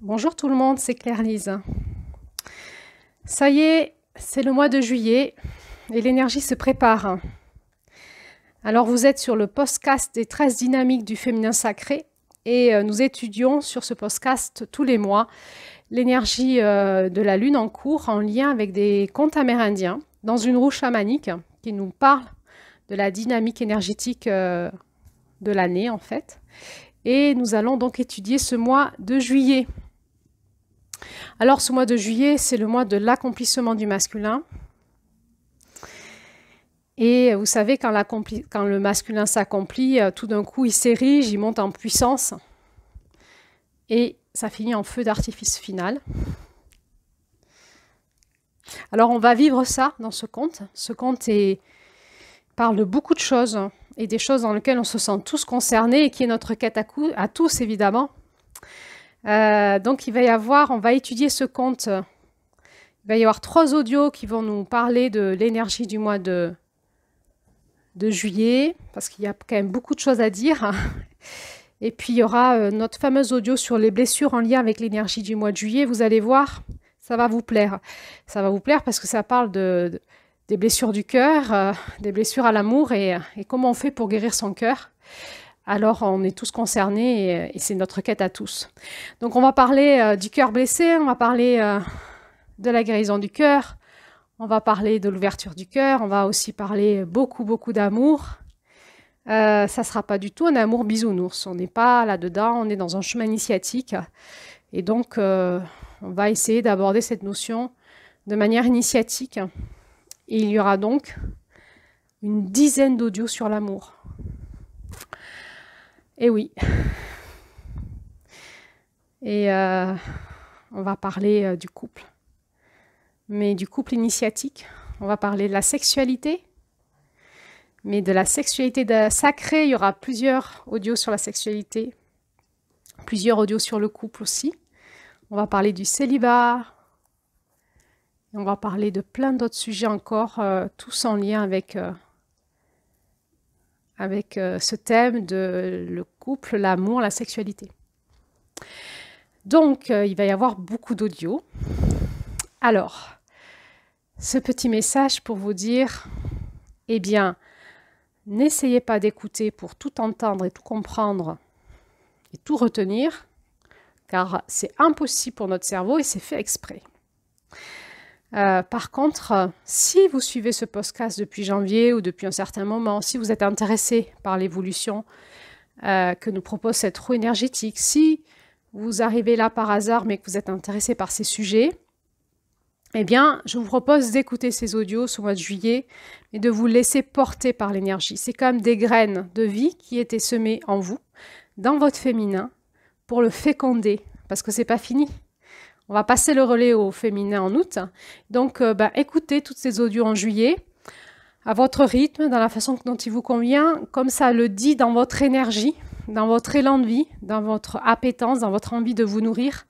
Bonjour tout le monde, c'est Claire-Lise. Ça y est, c'est le mois de juillet et l'énergie se prépare. Alors vous êtes sur le podcast des 13 dynamiques du féminin sacré et nous étudions sur ce podcast tous les mois l'énergie de la lune en cours en lien avec des contes amérindiens dans une roue chamanique qui nous parle de la dynamique énergétique de l'année en fait. Et nous allons donc étudier ce mois de juillet. Alors ce mois de juillet, c'est le mois de l'accomplissement du masculin. Et vous savez, quand le masculin s'accomplit, tout d'un coup, il s'érige, il monte en puissance. Et ça finit en feu d'artifice final. Alors on va vivre ça dans ce conte. Ce conte parle de beaucoup de choses et des choses dans lesquelles on se sent tous concernés et qui est notre quête à tous, évidemment. Donc on va étudier ce conte. Il va y avoir 3 audios qui vont nous parler de l'énergie du mois de juillet, parce qu'il y a quand même beaucoup de choses à dire. Et puis il y aura notre fameuse audio sur les blessures en lien avec l'énergie du mois de juillet. Vous allez voir, ça va vous plaire. Ça va vous plaire parce que ça parle des blessures du cœur, des blessures à l'amour et comment on fait pour guérir son cœur. Alors, on est tous concernés et c'est notre quête à tous. Donc, on va parler du cœur blessé, on va parler de la guérison du cœur, on va parler de l'ouverture du cœur, on va aussi parler beaucoup d'amour. Ça ne sera pas du tout un amour bisounours, on n'est pas là-dedans, on est dans un chemin initiatique. Et donc, on va essayer d'aborder cette notion de manière initiatique. Et il y aura donc une dizaine d'audios sur l'amour. Et oui. Et on va parler du couple. Mais du couple initiatique. On va parler de la sexualité. Mais de la sexualité sacrée, il y aura plusieurs audios sur la sexualité. Plusieurs audios sur le couple aussi. On va parler du célibat. Et on va parler de plein d'autres sujets encore, tous en lien avec ce thème de le couple, l'amour, la sexualité. Donc, il va y avoir beaucoup d'audio. Alors, ce petit message pour vous dire, eh bien, n'essayez pas d'écouter pour tout entendre et tout comprendre et tout retenir, car c'est impossible pour notre cerveau et c'est fait exprès. Par contre, si vous suivez ce podcast depuis janvier ou depuis un certain moment, si vous êtes intéressé par l'évolution que nous propose cette roue énergétique, si vous arrivez là par hasard mais que vous êtes intéressé par ces sujets, eh bien, je vous propose d'écouter ces audios ce mois de juillet et de vous laisser porter par l'énergie. C'est comme des graines de vie qui étaient semées en vous, dans votre féminin, pour le féconder, parce que c'est pas fini. On va passer le relais au féminin en août. Donc, écoutez toutes ces audios en juillet, à votre rythme, dans la façon dont il vous convient, comme ça le dit dans votre énergie, dans votre élan de vie, dans votre appétence, dans votre envie de vous nourrir.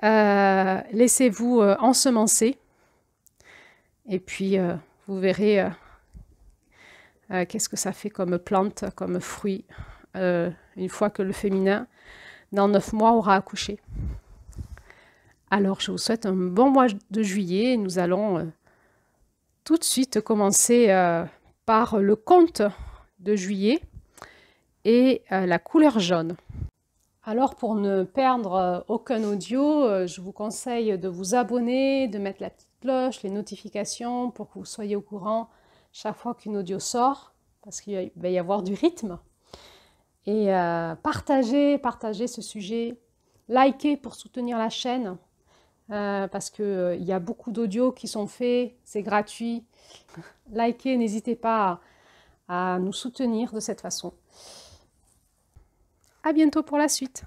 Laissez-vous ensemencer. Et puis, vous verrez qu'est-ce que ça fait comme plante, comme fruit, une fois que le féminin, dans 9 mois, aura accouché. Alors, je vous souhaite un bon mois de juillet. Nous allons tout de suite commencer par le conte de juillet et la couleur jaune. Alors, pour ne perdre aucun audio, je vous conseille de vous abonner, de mettre la petite cloche, les notifications pour que vous soyez au courant chaque fois qu'une audio sort, parce qu'il va y avoir du rythme. Et partagez ce sujet, likez pour soutenir la chaîne. Parce qu'il y a beaucoup d'audios qui sont faits, c'est gratuit. Likez, n'hésitez pas à nous soutenir de cette façon. À bientôt pour la suite.